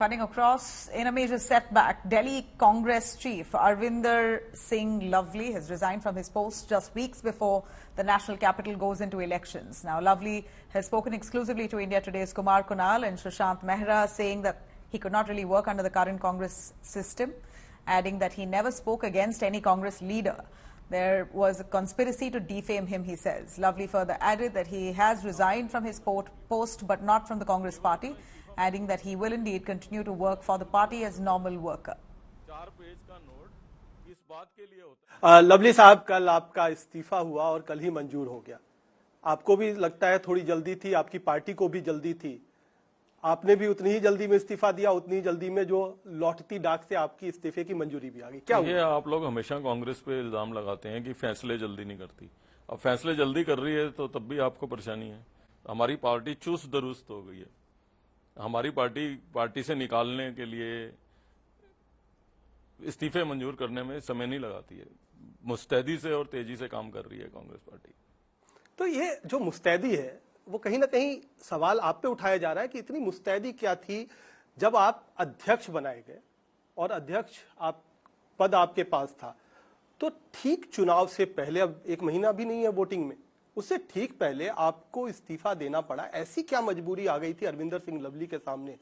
Cutting across in a major setback, Delhi Congress chief Arvinder Singh Lovely has resigned from his post just weeks before the national capital goes into elections. Now, Lovely has spoken exclusively to India Today's Kumar Kunal and Sushant Mehra, saying that he could not really work under the current Congress system, adding that he never spoke against any Congress leader. There was a conspiracy to defame him, he says. Lovely further added that he has resigned from his post but not from the Congress party, adding that he will indeed continue to work for the party as normal worker. Lovely साहब, कल आपका इस्तीफा हुआ और कल ही मंजूर हो गया। आपको भी लगता है थोड़ी जल्दी थी, आपकी पार्टी को भी जल्दी थी। आपने भी उतनी ही जल्दी में इस्तीफा दिया, उतनी ही जल्दी में जो लौटती डाक से आपकी इस्तीफे की मंजूरी भी आ गई। क्या ये आप लोग हमेशा कांग्रेस पे इल्जाम लगाते हैं कि फैसले जल्दी नहीं करती। अब फैसले जल्दी कर रही है तो तब भी आपको परेशानी है। हमारी पार्टी चुस्त दुरुस्त हो गई है। हमारी पार्टी से निकालने के लिए इस्तीफे मंजूर करने में समय नहीं लगाती है। मुस्तैदी से और तेजी से काम कर रही है कांग्रेस पार्टी। तो ये जो मुस्तैदी है वो कहीं ना कहीं सवाल आप पे उठाया जा रहा है कि इतनी मुस्तैदी क्या थी जब आप अध्यक्ष बनाए गए और अध्यक्ष पद आपके पास था, तो ठीक चुनाव से पहले, अब एक महीना भी नहीं है वोटिंग में, उससे ठीक पहले आपको इस्तीफा देना पड़ा। ऐसी क्या मजबूरी आ गई थी अरविंदर सिंह लवली के सामने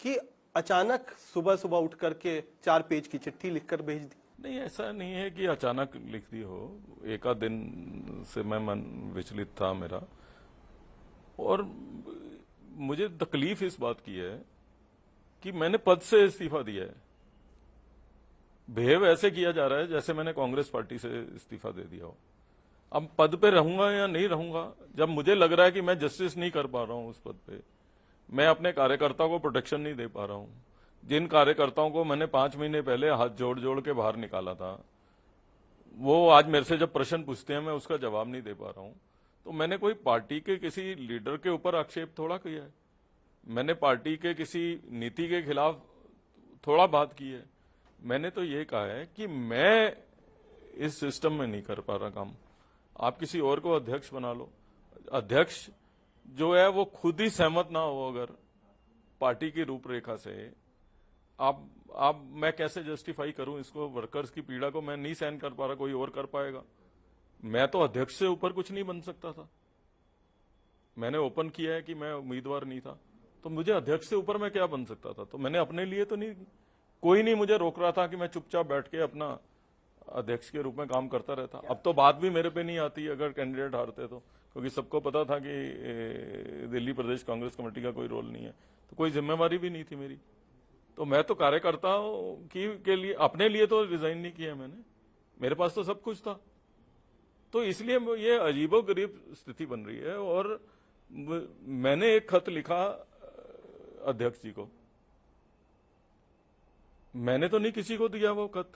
कि अचानक सुबह सुबह उठ करके 4 पेज की चिट्ठी लिखकर भेज दी? नहीं, ऐसा नहीं है कि अचानक लिख दी हो। एक आध दिन से मैं मन विचलित था मेरा, और मुझे तकलीफ इस बात की है कि मैंने पद से इस्तीफा दिया है। बिहेव ऐसे किया जा रहा है जैसे मैंने कांग्रेस पार्टी से इस्तीफा दे दिया हो। अब पद पे रहूंगा या नहीं रहूंगा, जब मुझे लग रहा है कि मैं जस्टिस नहीं कर पा रहा हूं उस पद पे, मैं अपने कार्यकर्ताओं को प्रोटेक्शन नहीं दे पा रहा हूं, जिन कार्यकर्ताओं को मैंने 5 महीने पहले हाथ जोड़ जोड़ के बाहर निकाला था, वो आज मेरे से जब प्रश्न पूछते हैं मैं उसका जवाब नहीं दे पा रहा हूं, तो मैंने कोई पार्टी के किसी लीडर के ऊपर आक्षेप थोड़ा किया है। मैंने पार्टी के किसी नीति के खिलाफ थोड़ा बात की है। मैंने तो ये कहा है कि मैं इस सिस्टम में नहीं कर पा रहा काम, आप किसी और को अध्यक्ष बना लो। अध्यक्ष जो है वो खुद ही सहमत ना हो अगर पार्टी की रूपरेखा से, मैं कैसे जस्टिफाई करूं इसको? वर्कर्स की पीड़ा को मैं नहीं सहन कर पा रहा, कोई और कर पाएगा? मैं तो अध्यक्ष से ऊपर कुछ नहीं बन सकता था। मैंने ओपन किया है कि मैं उम्मीदवार नहीं था, तो मुझे अध्यक्ष से ऊपर मैं क्या बन सकता था? तो मैंने अपने लिए तो नहीं, कोई नहीं मुझे रोक रहा था कि मैं चुपचाप बैठ के अपना अध्यक्ष के रूप में काम करता रहता। अब तो बात भी मेरे पे नहीं आती अगर कैंडिडेट हारते तो, क्योंकि सबको पता था कि दिल्ली प्रदेश कांग्रेस कमेटी का कोई रोल नहीं है, तो कोई जिम्मेवारी भी नहीं थी मेरी। तो मैं तो कार्यकर्ताओं के लिए, अपने लिए तो रिजाइन नहीं किया मैंने, मेरे पास तो सब कुछ था। तो इसलिए ये अजीबोगरीब स्थिति बन रही है। और मैंने एक खत लिखा अध्यक्ष जी को, मैंने तो नहीं किसी को दिया वो खत।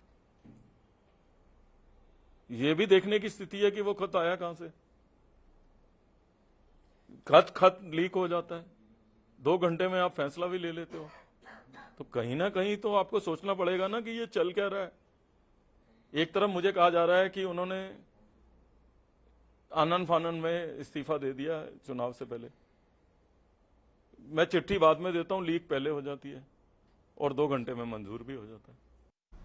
ये भी देखने की स्थिति है कि वो खत आया कहां से। खत लीक हो जाता है, 2 घंटे में आप फैसला भी ले लेते हो, तो कहीं ना कहीं तो आपको सोचना पड़ेगा ना कि ये चल क्या रहा है। एक तरफ मुझे कहा जा रहा है कि उन्होंने आनन फानन में इस्तीफा दे दिया चुनाव से पहले। मैं चिट्ठी बाद में देता हूं, लीक पहले हो जाती है और 2 घंटे में मंजूर भी हो जाता है।